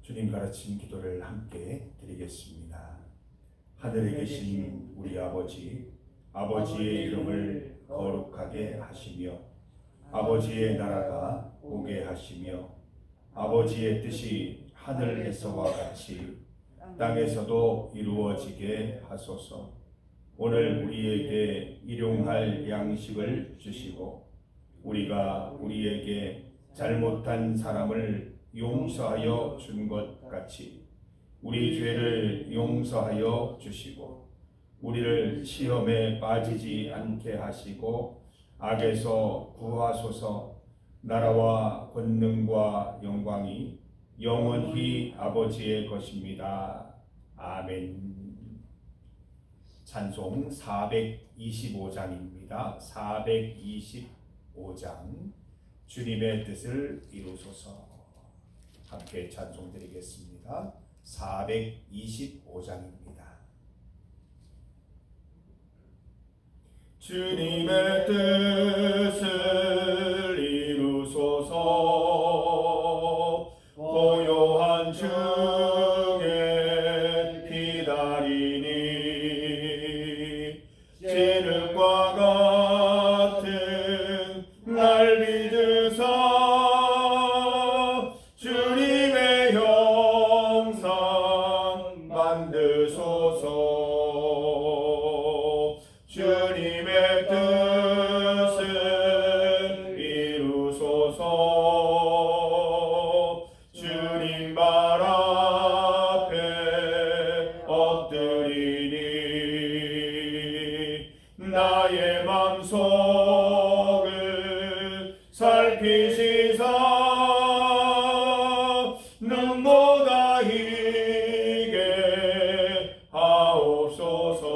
주님 가르친 기도를 함께 드리겠습니다. 하늘에 계신 우리 아버지, 아버지의 이름을 거룩하게 하시며 아버지의 나라가 오게 하시며 아버지의 뜻이 하늘에서와 같이 땅에서도 이루어지게 하소서. 오늘 우리에게 일용할 양식을 주시고 우리가 우리에게 잘못한 사람을 용서하여 준 것 같이 우리 죄를 용서하여 주시고 우리를 시험에 빠지지 않게 하시고 악에서 구하소서. 나라와 권능과 영광이 영원히 아버지의 것입니다. 아멘. 찬송 425장입니다. 425장 주님의 뜻을 이루소서. 함께 찬송 드리겠습니다. 425장입니다. 주님의 뜻을 이루소서. 고요한 중에 기다리니 진흙과 같은 날 믿으사 주님의 형상 만드소서. 주님의 뜻을 이루소서. 주님 발 앞에 엎드리니 나의 맘속을 살피시사 눈보다 희게 하옵소서.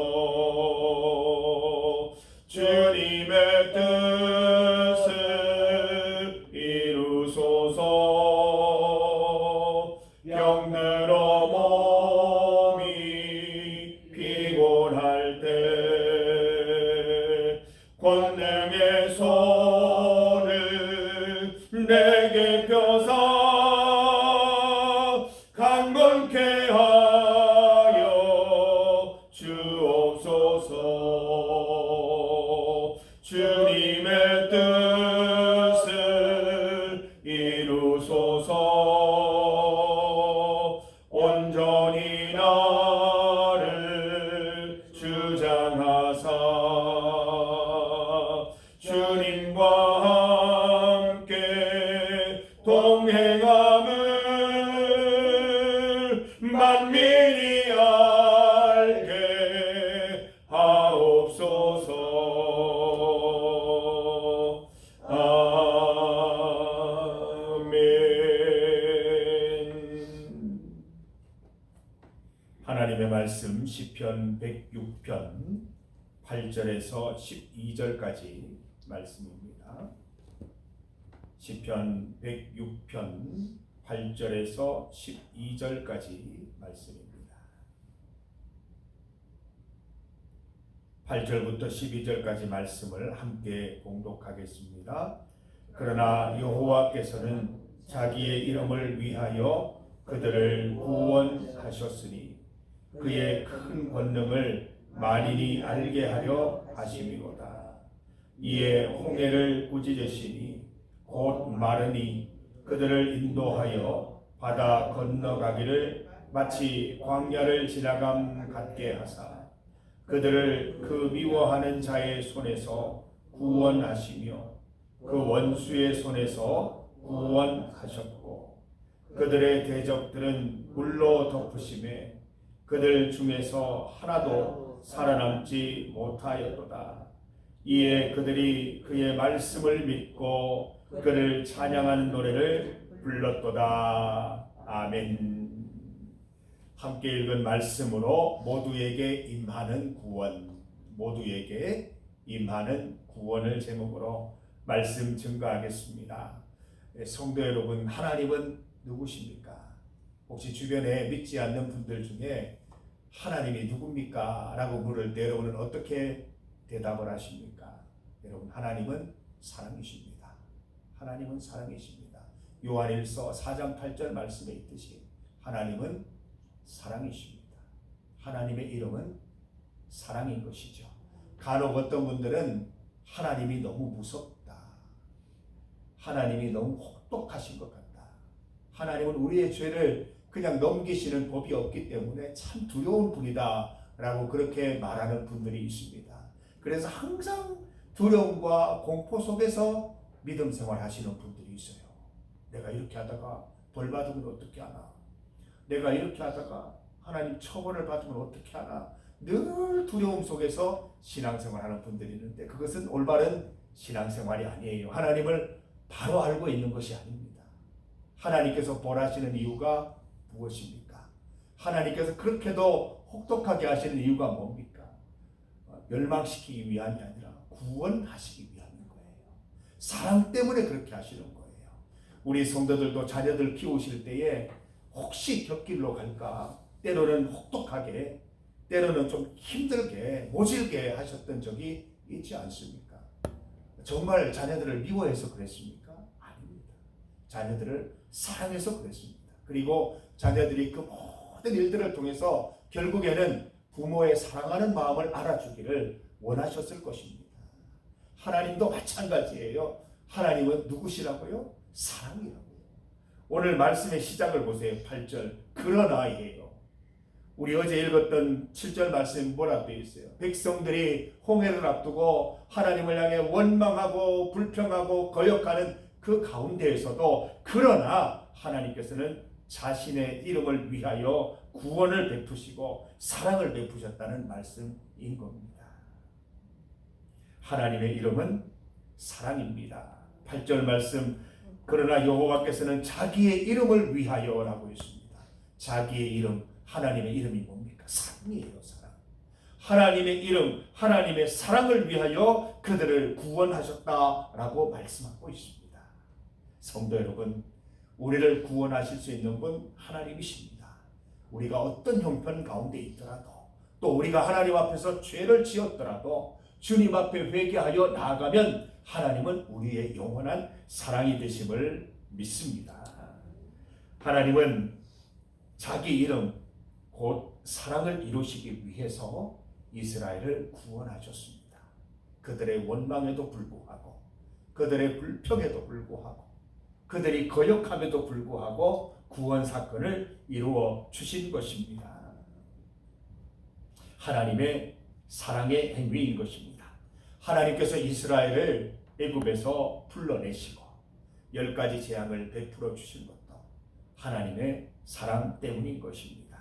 주님의 뜻을 이루소서. 병들어 몸이 피곤할 때 권능의 손을 내게 펴사 강건케 하여 주옵소서. 주님의 뜻을 이루소서. 온전히 나를 주장하사 주님과 함께 동행함을 만민이 알게 하옵소서. 아멘. 하나님의 말씀 시편 106편 8절에서 12절까지 말씀입니다. 시편 106편 8절에서 12절까지 말씀입니다. 8절부터 12절까지 말씀을 함께 봉독하겠습니다. 그러나 여호와께서는 자기의 이름을 위하여 그들을 구원하셨으니 그의 큰 권능을 만인이 알게 하려 하심이로다. 이에 홍해를 꾸짖으시니 곧 마르니 그들을 인도하여 바다 건너가기를 마치 광야를 지나감 같게 하사 그들을 그 미워하는 자의 손에서 구원하시며 그 원수의 손에서 구원하셨고 그들의 대적들은 물로 덮으심에 그들 중에서 하나도 살아남지 못하였도다. 이에 그들이 그의 말씀을 믿고 그를 찬양하는 노래를 불렀도다. 아멘. 함께 읽은 말씀으로 모두에게 임하는 구원, 모두에게 임하는 구원을 제목으로 말씀 증거하겠습니다. 성도 여러분, 하나님은 누구십니까? 혹시 주변에 믿지 않는 분들 중에 하나님이 누굽니까? 라고 물을 때 여러분은 어떻게 대답을 하십니까? 여러분, 하나님은 사랑이십니다. 하나님은 사랑이십니다. 요한일서 4장 8절 말씀에 있듯이 하나님은 사랑이십니다. 하나님의 이름은 사랑인 것이죠. 간혹 어떤 분들은 하나님이 너무 무섭다, 하나님이 너무 혹독하신 것 같다, 하나님은 우리의 죄를 그냥 넘기시는 법이 없기 때문에 참 두려운 분이다 라고 그렇게 말하는 분들이 있습니다. 그래서 항상 두려움과 공포 속에서 믿음 생활 하시는 분들이 있어요. 내가 이렇게 하다가 벌 받으면 어떻게 하나, 내가 이렇게 하다가 하나님 처벌을 받으면 어떻게 하나, 늘 두려움 속에서 신앙생활 하는 분들이 있는데 그것은 올바른 신앙생활이 아니에요. 하나님을 바로 알고 있는 것이 아닙니다. 하나님께서 벌하시는 이유가 무엇입니까? 하나님께서 그렇게도 혹독하게 하시는 이유가 뭡니까? 멸망시키기 위함이 아니라 구원하시기 위함인 거예요. 사랑 때문에 그렇게 하시는 거예요. 우리 성도들도 자녀들 키우실 때에 혹시 곁길로 갈까, 때로는 혹독하게, 때로는 좀 힘들게, 모질게 하셨던 적이 있지 않습니까? 정말 자녀들을 미워해서 그랬습니까? 아닙니다. 자녀들을 사랑해서 그랬습니다. 그리고 자녀들이 그 모든 일들을 통해서 결국에는 부모의 사랑하는 마음을 알아주기를 원하셨을 것입니다. 하나님도 마찬가지예요. 하나님은 누구시라고요? 사랑이라고요. 오늘 말씀의 시작을 보세요. 8절 그러나예요. 우리 어제 읽었던 7절 말씀에 뭐라고 되어 있어요? 백성들이 홍해를 앞두고 하나님을 향해 원망하고 불평하고 거역하는 그 가운데에서도 그러나 하나님께서는 자신의 이름을 위하여 구원을 베푸시고 사랑을 베푸셨다는 말씀인 겁니다. 하나님의 이름은 사랑입니다. 8절 말씀 그러나 여호와께서는 자기의 이름을 위하여라고 했습니다. 자기의 이름, 하나님의 이름이 뭡니까? 사랑이에요. 사랑. 하나님의 이름, 하나님의 사랑을 위하여 그들을 구원하셨다라고 말씀하고 있습니다. 성도 여러분, 우리를 구원하실 수 있는 분 하나님이십니다. 우리가 어떤 형편 가운데 있더라도, 또 우리가 하나님 앞에서 죄를 지었더라도 주님 앞에 회개하여 나아가면 하나님은 우리의 영원한 사랑이 되심을 믿습니다. 하나님은 자기 이름 곧 사랑을 이루시기 위해서 이스라엘을 구원하셨습니다. 그들의 원망에도 불구하고, 그들의 불평에도 불구하고, 그들이 거역함에도 불구하고 구원 사건을 이루어 주신 것입니다. 하나님의 사랑의 행위인 것입니다. 하나님께서 이스라엘을 애굽에서 불러내시고 10가지 재앙을 베풀어 주신 것도 하나님의 사랑 때문인 것입니다.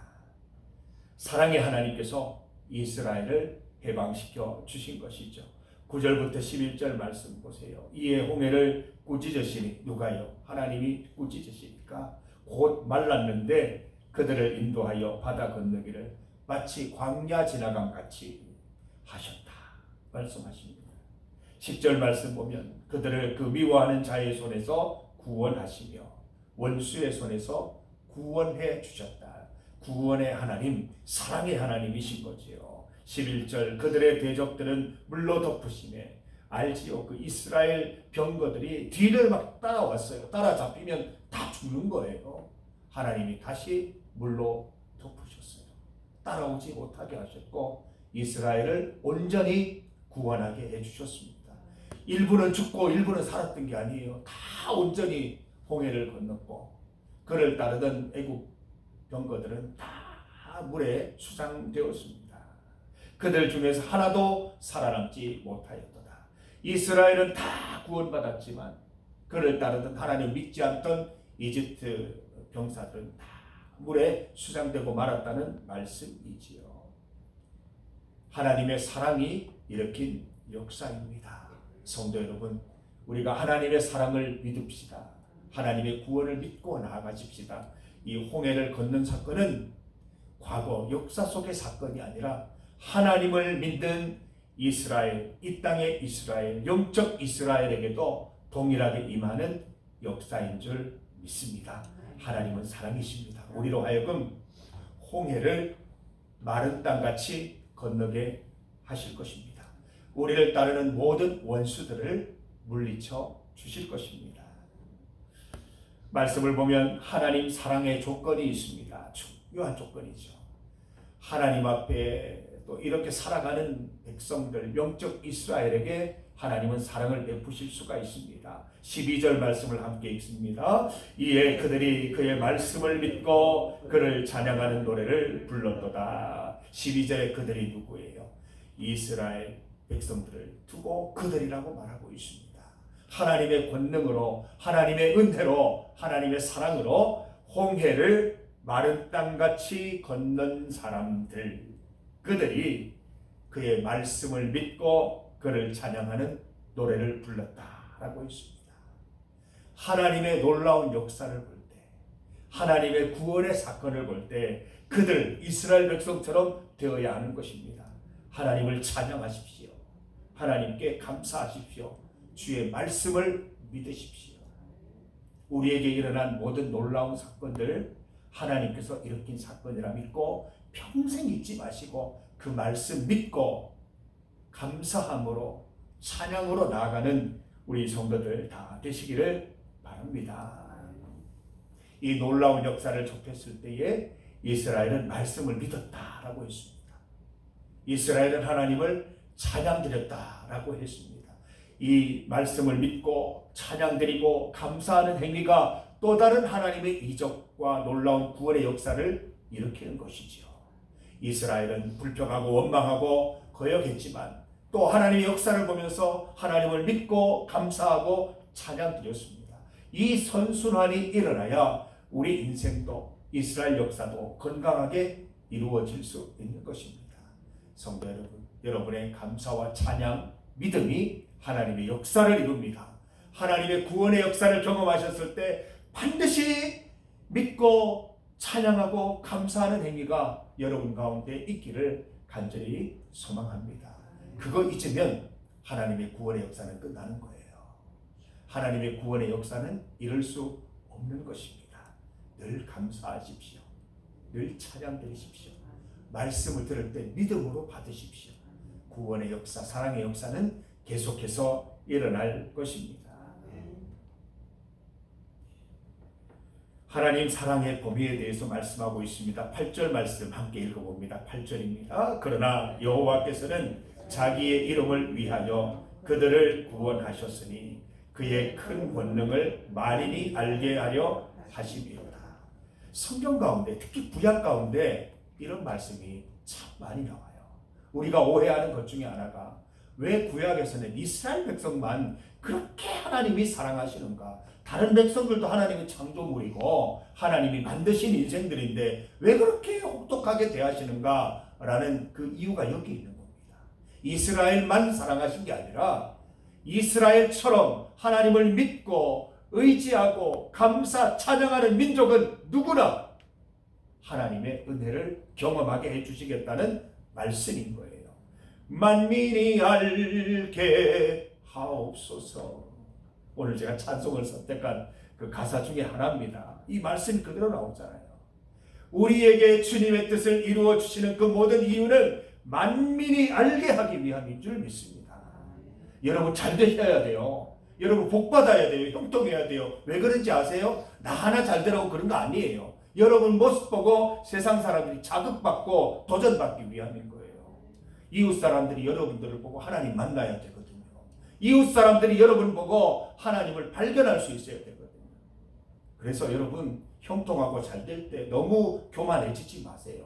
사랑의 하나님께서 이스라엘을 해방시켜 주신 것이죠. 9절부터 11절 말씀 보세요. 이에 홍해를 꾸짖으시니, 누가요? 하나님이 꾸짖으시니까 곧 말랐는데 그들을 인도하여 바다 건너기를 마치 광야 지나감 같이 하셨다 말씀하십니다. 10절 말씀 보면 그들을 그 미워하는 자의 손에서 구원하시며 원수의 손에서 구원해 주셨다. 구원의 하나님, 사랑의 하나님이신 거지요. 11절 그들의 대적들은 물로 덮으시네. 알지요? 그 이스라엘 병거들이 뒤를 막 따라왔어요. 따라잡히면 다 죽는 거예요. 하나님이 다시 물로 덮으셨어요. 따라오지 못하게 하셨고 이스라엘을 온전히 구원하게 해주셨습니다. 일부는 죽고 일부는 살았던 게 아니에요. 다 온전히 홍해를 건넜고 그를 따르던 애국 병거들은 다 물에 수상되었습니다. 그들 중에서 하나도 살아남지 못하였도다. 이스라엘은 다 구원받았지만 그를 따르던 하나님 믿지 않던 이집트 병사들은 다 물에 수상되고 말았다는 말씀이지요. 하나님의 사랑이 일으킨 역사입니다. 성도 여러분, 우리가 하나님의 사랑을 믿읍시다. 하나님의 구원을 믿고 나아가십시다. 이 홍해를 걷는 사건은 과거 역사 속의 사건이 아니라 하나님을 믿는 이스라엘, 이 땅의 이스라엘, 영적 이스라엘에게도 동일하게 임하는 역사인 줄 믿습니다. 하나님은 사랑이십니다. 우리로 하여금 홍해를 마른 땅같이 건너게 하실 것입니다. 우리를 따르는 모든 원수들을 물리쳐 주실 것입니다. 말씀을 보면 하나님 사랑의 조건이 있습니다. 중요한 조건이죠. 하나님 앞에 또 이렇게 살아가는 백성들, 영적 이스라엘에게 하나님은 사랑을 베푸실 수가 있습니다. 12절 말씀을 함께 읽습니다. 이에 그들이 그의 말씀을 믿고 그를 찬양하는 노래를 불렀도다. 12절에 그들이 누구예요? 이스라엘 백성들을 두고 그들이라고 말하고 있습니다. 하나님의 권능으로, 하나님의 은혜로, 하나님의 사랑으로 홍해를 마른 땅같이 건넌 사람들, 그들이 그의 말씀을 믿고 그를 찬양하는 노래를 불렀다라고 했습니다. 하나님의 놀라운 역사를 볼 때, 하나님의 구원의 사건을 볼 때 그들 이스라엘 백성처럼 되어야 하는 것입니다. 하나님을 찬양하십시오. 하나님께 감사하십시오. 주의 말씀을 믿으십시오. 우리에게 일어난 모든 놀라운 사건들 하나님께서 일으킨 사건이라 믿고 평생 잊지 마시고 그 말씀 믿고 감사함으로 찬양으로 나아가는 우리 성도들 다 되시기를 바랍니다. 이 놀라운 역사를 접했을 때에 이스라엘은 말씀을 믿었다라고 했습니다. 이스라엘은 하나님을 찬양드렸다라고 했습니다. 이 말씀을 믿고 찬양드리고 감사하는 행위가 또 다른 하나님의 이적과 놀라운 구원의 역사를 일으키는 것이죠. 이스라엘은 불평하고 원망하고 거역했지만 또 하나님의 역사를 보면서 하나님을 믿고 감사하고 찬양드렸습니다. 이 선순환이 일어나야 우리 인생도 이스라엘 역사도 건강하게 이루어질 수 있는 것입니다. 성도 여러분, 여러분의 감사와 찬양, 믿음이 하나님의 역사를 이룹니다. 하나님의 구원의 역사를 경험하셨을 때 반드시 믿고 찬양하고 감사하는 행위가 여러분 가운데 있기를 간절히 소망합니다. 그거 잊으면 하나님의 구원의 역사는 끝나는 거예요. 하나님의 구원의 역사는 이룰 수 없는 것입니다. 늘 감사하십시오. 늘 찬양드리십시오. 말씀을 들을 때 믿음으로 받으십시오. 구원의 역사, 사랑의 역사는 계속해서 일어날 것입니다. 하나님 사랑의 범위에 대해서 말씀하고 있습니다. 8절 말씀 함께 읽어봅니다. 8절입니다. 그러나 여호와께서는 자기의 이름을 위하여 그들을 구원하셨으니 그의 큰 권능을 만인이 알게 하려 하심이로다. 성경 가운데, 특히 구약 가운데 이런 말씀이 참 많이 나와요. 우리가 오해하는 것 중에 하나가 왜 구약에서는 이스라엘 백성만 그렇게 하나님이 사랑하시는가? 다른 백성들도 하나님의 창조물이고 하나님이 만드신 인생들인데 왜 그렇게 혹독하게 대하시는가? 라는 그 이유가 여기 있는 겁니다. 이스라엘만 사랑하신 게 아니라 이스라엘처럼 하나님을 믿고 의지하고 감사, 찬양하는 민족은 누구나 하나님의 은혜를 경험하게 해주시겠다는 말씀인 거예요. 만민이 알게 하옵소서. 오늘 제가 찬송을 선택한 그 가사 중에 하나입니다. 이 말씀이 그대로 나오잖아요. 우리에게 주님의 뜻을 이루어 주시는 그 모든 이유는 만민이 알게 하기 위함인 줄 믿습니다. 여러분 잘 되셔야 돼요. 여러분 복 받아야 돼요. 형통해야 돼요. 왜 그런지 아세요? 나 하나 잘 되라고 그런 거 아니에요. 여러분 모습 보고 세상 사람들이 자극받고 도전받기 위함인 거예요. 이웃 사람들이 여러분들을 보고 하나님 만나야 되거든요. 이웃 사람들이 여러분 보고 하나님을 발견할 수 있어야 되거든요. 그래서 여러분 형통하고 잘 될 때 너무 교만해지지 마세요.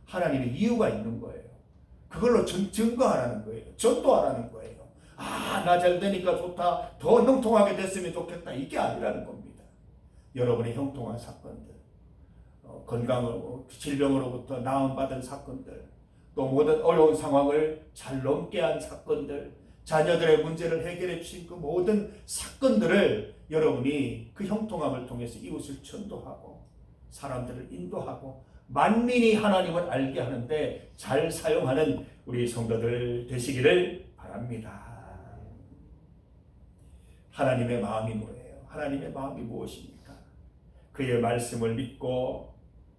하나님의 이유가 있는 거예요. 그걸로 증거하라는 거예요. 전도하라는 거예요. 아, 나 잘 되니까 좋다. 더 형통하게 됐으면 좋겠다. 이게 아니라는 겁니다. 여러분의 형통한 사건들, 건강으로, 질병으로부터 나음받은 사건들, 또 모든 어려운 상황을 잘 넘게 한 사건들, 자녀들의 문제를 해결해 주신 그 모든 사건들을 여러분이 그 형통함을 통해서 이웃을 전도하고 사람들을 인도하고 만민이 하나님을 알게 하는데 잘 사용하는 우리 성도들 되시기를 바랍니다. 하나님의 마음이 뭐예요? 하나님의 마음이 무엇입니까? 그의 말씀을 믿고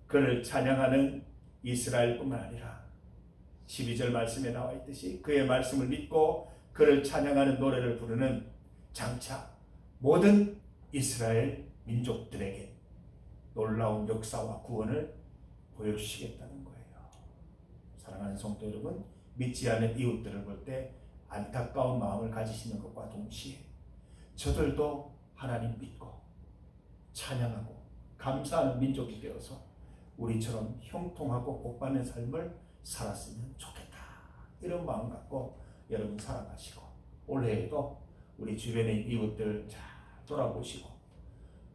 그를 찬양하는 이스라엘뿐만 아니라 12절 말씀에 나와 있듯이 그의 말씀을 믿고 그를 찬양하는 노래를 부르는 장차 모든 이스라엘 민족들에게 놀라운 역사와 구원을 보여주시겠다는 거예요. 사랑하는 성도 여러분, 믿지 않는 이웃들을 볼 때 안타까운 마음을 가지시는 것과 동시에 저들도 하나님 믿고 찬양하고 감사하는 민족이 되어서 우리처럼 형통하고 복받는 삶을 살았으면 좋겠다, 이런 마음 갖고 여러분 살아가시고, 올해에도 우리 주변의 이웃들 잘 돌아보시고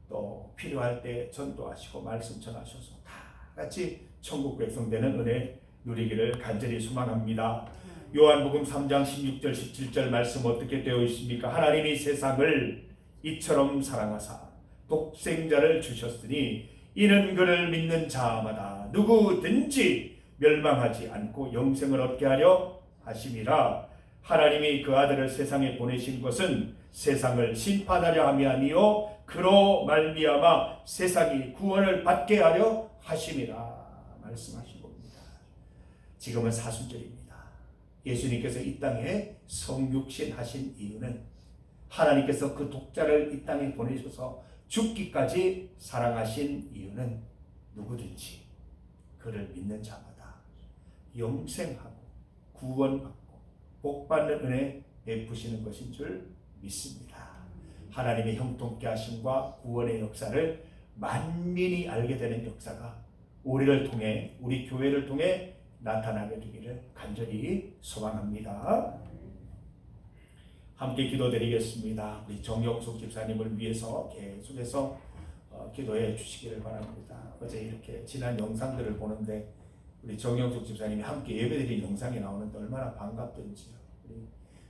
또 필요할 때 전도하시고 말씀 전하셔서 다 같이 천국 백성 되는 은혜 누리기를 간절히 소망합니다. 요한복음 3장 16절 17절 말씀 어떻게 되어 있습니까? 하나님이 세상을 이처럼 사랑하사 독생자를 주셨으니 이는 그를 믿는 자마다 누구든지 멸망하지 않고 영생을 얻게 하려 하심이라. 하나님이 그 아들을 세상에 보내신 것은 세상을 심판하려 함이 아니요 그로 말미암아 세상이 구원을 받게 하려 하심이라 말씀하신 겁니다. 지금은 사순절입니다. 예수님께서 이 땅에 성육신 하신 이유는 하나님께서 그 독자를 이 땅에 보내셔서 죽기까지 사랑하신 이유는 누구든지 그를 믿는 자마다 영생하고 구원받고 복받는 은혜 베푸시는 것인 줄 믿습니다. 하나님의 형통케 하심과 구원의 역사를 만민이 알게 되는 역사가 우리를 통해, 우리 교회를 통해 나타나게 되기를 간절히 소망합니다. 함께 기도드리겠습니다. 우리 정영숙 집사님을 위해서 계속해서 기도해 주시기를 바랍니다. 어제 이렇게 지난 영상들을 보는데 우리 정영숙 집사님이 함께 예배드린 영상이 나오는데 얼마나 반갑던지요. 우리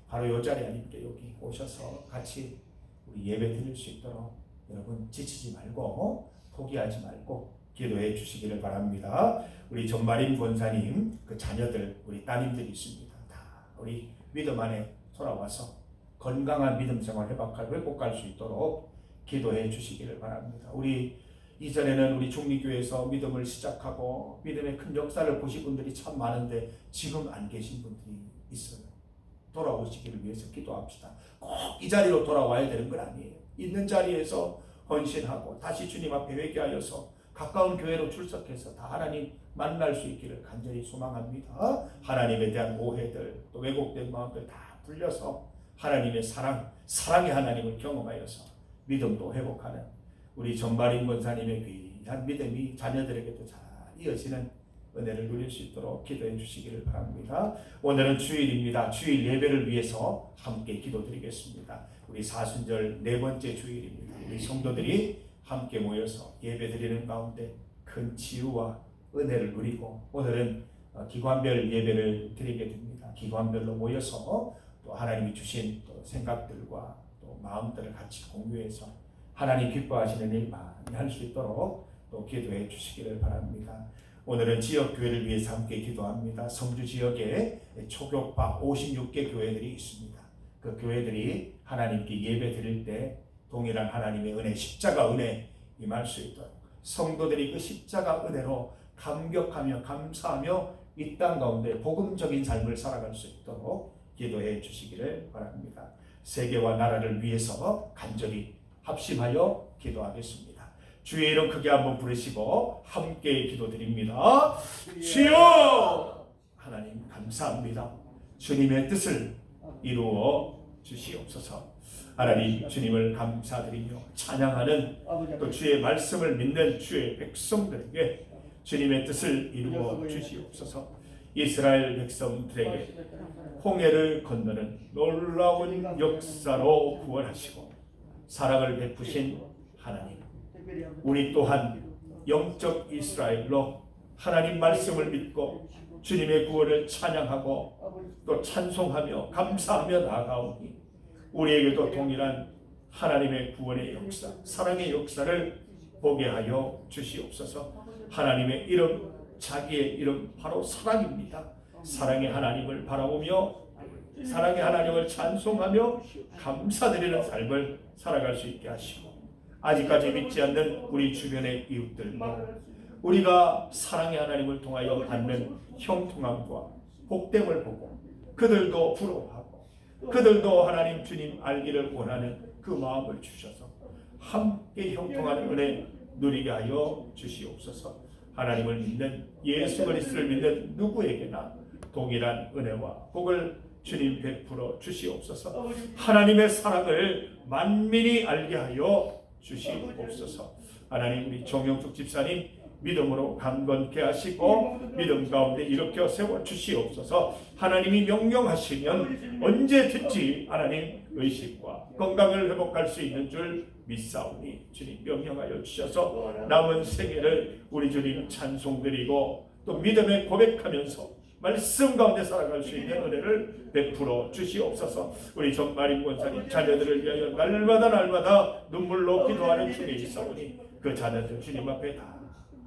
바로 이 자리에 아님께 여기 오셔서 같이 우리 예배 드릴 수 있도록 여러분 지치지 말고 포기하지 말고 기도해 주시기를 바랍니다. 우리 전마림 권사님 그 자녀들 우리 따님들이 있습니다. 다 우리 믿음 안에 돌아와서 건강한 믿음 생활 회복할 수 있도록 기도해 주시기를 바랍니다. 우리 이전에는 우리 중리교회에서 믿음을 시작하고 믿음의 큰 역사를 보신 분들이 참 많은데 지금 안 계신 분들이 있어요. 돌아오시기를 위해서 기도합시다. 꼭 이 자리로 돌아와야 되는 건 아니에요. 있는 자리에서 헌신하고 다시 주님 앞에 회개하여서 가까운 교회로 출석해서 다 하나님 만날 수 있기를 간절히 소망합니다. 하나님에 대한 오해들 또 왜곡된 마음들 다 풀려서 하나님의 사랑의 하나님을 경험하여서 믿음도 회복하는 우리 전발인 권사님의 귀한 믿음이 자녀들에게도 잘 이어지는 은혜를 누릴 수 있도록 기도해 주시기를 바랍니다. 오늘은 주일입니다. 주일 예배를 위해서 함께 기도드리겠습니다. 우리 사순절 네 번째 주일입니다. 우리 성도들이 함께 모여서 예배드리는 가운데 큰 치유와 은혜를 누리고 오늘은 기관별 예배를 드리게 됩니다. 기관별로 모여서 또 하나님이 주신 또 생각들과 또 마음들을 같이 공유해서 하나님 기뻐하시는 일 많이 할 수 있도록 또 기도해 주시기를 바랍니다. 오늘은 지역교회를 위해서 함께 기도합니다. 성주 지역에 초교파 56개 교회들이 있습니다. 그 교회들이 하나님께 예배 드릴 때 동일한 하나님의 은혜, 십자가 은혜 임할 수 있도록 성도들이 그 십자가 은혜로 감격하며 감사하며 이 땅 가운데 복음적인 삶을 살아갈 수 있도록 기도해 주시기를 바랍니다. 세계와 나라를 위해서 간절히 합심하여 기도하겠습니다. 주의 이름 크게 한번 부르시고 함께 기도드립니다. 주여! 하나님 감사합니다. 주님의 뜻을 이루어 주시옵소서. 하나님 주님을 감사드리며 찬양하는 또 주의 말씀을 믿는 주의 백성들에게 주님의 뜻을 이루어 주시옵소서. 이스라엘 백성들에게 홍해를 건너는 놀라운 역사로 구원하시고 사랑을 베푸신 하나님, 우리 또한 영적 이스라엘로 하나님 말씀을 믿고 주님의 구원을 찬양하고 또 찬송하며 감사하며 나아가오니 우리에게도 동일한 하나님의 구원의 역사, 사랑의 역사를 보게 하여 주시옵소서. 하나님의 이름, 자기의 이름 바로 사랑입니다. 사랑의 하나님을 바라보며 사랑의 하나님을 찬송하며 감사드리는 삶을 살아갈 수 있게 하시고 아직까지 믿지 않는 우리 주변의 이웃들도 우리가 사랑의 하나님을 통하여 받는 형통함과 복됨을 보고 그들도 부러워하고 그들도 하나님 주님 알기를 원하는 그 마음을 주셔서 함께 형통하는 은혜 누리게 하여 주시옵소서. 하나님을 믿는, 예수 그리스도를 믿는 누구에게나 동일한 은혜와 복을 주님 베풀어 주시옵소서. 하나님의 사랑을 만민이 알게 하여 주시옵소서. 하나님, 우리 정영숙 집사님 믿음으로 강건케 하시고 믿음 가운데 일으켜 세워 주시옵소서. 하나님이 명령하시면 언제 듣지 하나님 의식과 건강을 회복할 수 있는 줄 믿사오니 주님 명령하여 주셔서 남은 생애를 우리 주님 찬송드리고 또 믿음에 고백하면서 말씀 가운데 살아갈 수 있는 은혜를 베풀어 주시옵소서. 우리 정마린 권사님 자녀들을 위하여 날마다 눈물로 기도하는 중에 있사오니 그 자녀들 주님 앞에 다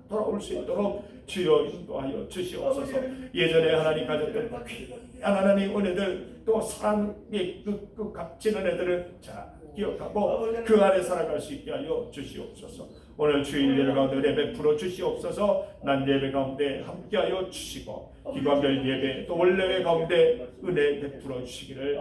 돌아올 수 있도록 주여 인도하여 주시옵소서. 예전에 하나님 가졌던 귀한 하나님 은혜들, 또 사랑의 그 값진 은혜들을 잘 기억하고 그 안에 살아갈 수 있게 하여 주시옵소서. 오늘 주일 예배 가운데 은혜 베풀어 주시옵소서. 난 예배 가운데 함께하여 주시고 기관별 예배 또 원래회 가운데 은혜 베풀어 주시기를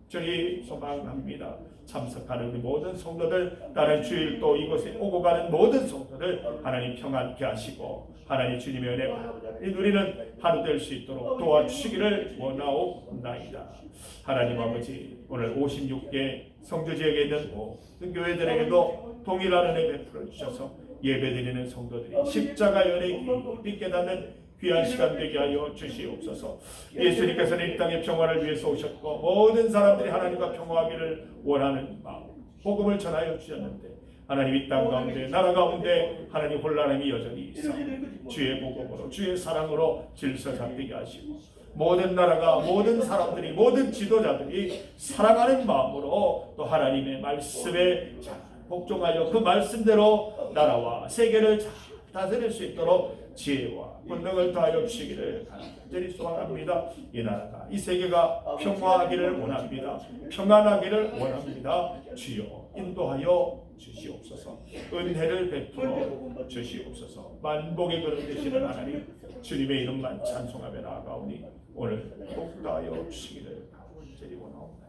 저희 소망합니다. 참석하는 우리 모든 성도들, 다른 주일 또 이곳에 오고 가는 모든 성도들 하나님 평안케 하시고 하나님 주님의 은혜가 누리는 하루 될 수 있도록 도와주시기를 원하옵나이다. 하나님 아버지, 오늘 56개 성주 지역에 있는 모든 교회들에게도 동일한 은혜 베풀어 주셔서 예배드리는 성도들이 십자가 연의 깊이 깨닫는 귀한 시간 되게 하여 주시옵소서. 예수님께서는 이 땅의 평화를 위해서 오셨고 모든 사람들이 하나님과 평화하기를 원하는 마음, 복음을 전하여 주셨는데 하나님 이 땅 가운데 나라 가운데 하나님 혼란함이 여전히 있어 주의 복음으로 주의 사랑으로 질서 잡히게 하시고 모든 나라가 모든 사람들이 모든 지도자들이 사랑하는 마음으로 또 하나님의 말씀에 잘 복종하여 그 말씀대로 나라와 세계를 잘 다스릴 수 있도록 지혜와 권능을 더하여 주시기를 간절히 소원합니다. 이 나라가 이 세계가 평화하기를 원합니다. 평안하기를 원합니다. 주여 인도하여 주시옵소서. 은혜를 베풀어 주시옵소서. 만복의 그릇 되시는 하나님 주님의 이름만 찬송하며 나아가오니 오늘 복다하여 주시기를 간절히 원하옵나이다.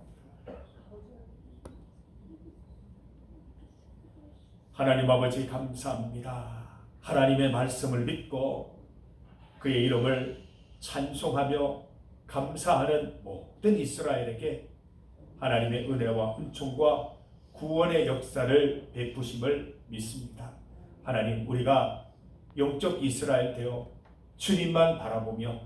하나님 아버지 감사합니다. 하나님의 말씀을 믿고 그의 이름을 찬송하며 감사하는 모든 이스라엘에게 하나님의 은혜와 은총과 구원의 역사를 베푸심을 믿습니다. 하나님, 우리가 영적 이스라엘 되어 주님만 바라보며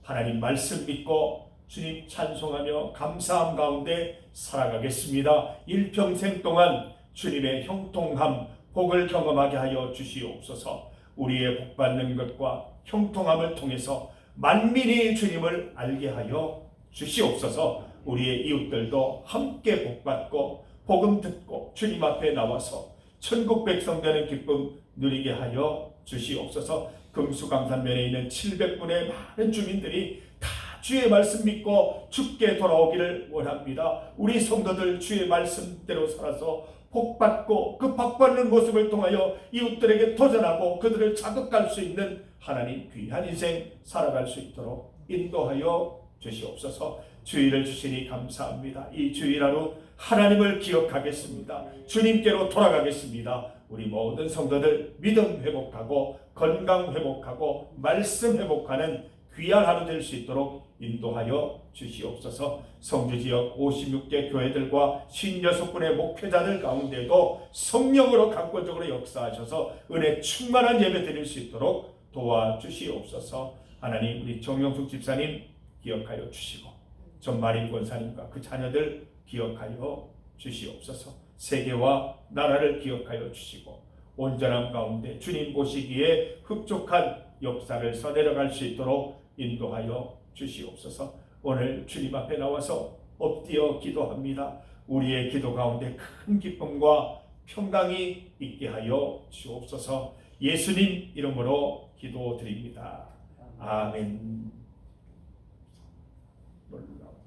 하나님 말씀 믿고 주님 찬송하며 감사함 가운데 살아가겠습니다. 일평생 동안 주님의 형통함, 복을 경험하게 하여 주시옵소서. 우리의 복받는 것과 형통함을 통해서 만민이 주님을 알게 하여 주시옵소서. 우리의 이웃들도 함께 복받고 복음 듣고 주님 앞에 나와서 천국 백성 되는 기쁨 누리게 하여 주시옵소서. 금수강산면에 있는 700분의 많은 주민들이 다 주의 말씀 믿고 주께 돌아오기를 원합니다. 우리 성도들 주의 말씀대로 살아서 복받고 그 복받는 모습을 통하여 이웃들에게 도전하고 그들을 자극할 수 있는 하나님 귀한 인생 살아갈 수 있도록 인도하여 주시옵소서. 주일을 주시니 감사합니다. 이 주일 하루 하나님을 기억하겠습니다. 주님께로 돌아가겠습니다. 우리 모든 성도들 믿음 회복하고 건강 회복하고 말씀 회복하는 귀한 하루 될 수 있도록 인도하여 주시옵소서. 성주지역 56개 교회들과 56분의 목회자들 가운데도 성령으로 강권적으로 역사하셔서 은혜 충만한 예배 드릴 수 있도록 도와주시옵소서. 하나님, 우리 정영숙 집사님 기억하여 주시고 전마린 권사님과 그 자녀들 기억하여 주시옵소서. 세계와 나라를 기억하여 주시고 온전함 가운데 주님 보시기에 흡족한 역사를 써내려갈 수 있도록 인도하여 주시옵소서. 오늘 주님 앞에 나와서 엎드려 기도합니다. 우리의 기도 가운데 큰 기쁨과 평강이 있게 하여 주옵소서. 예수님 이름으로 기도드립니다. 아멘. 놀라워.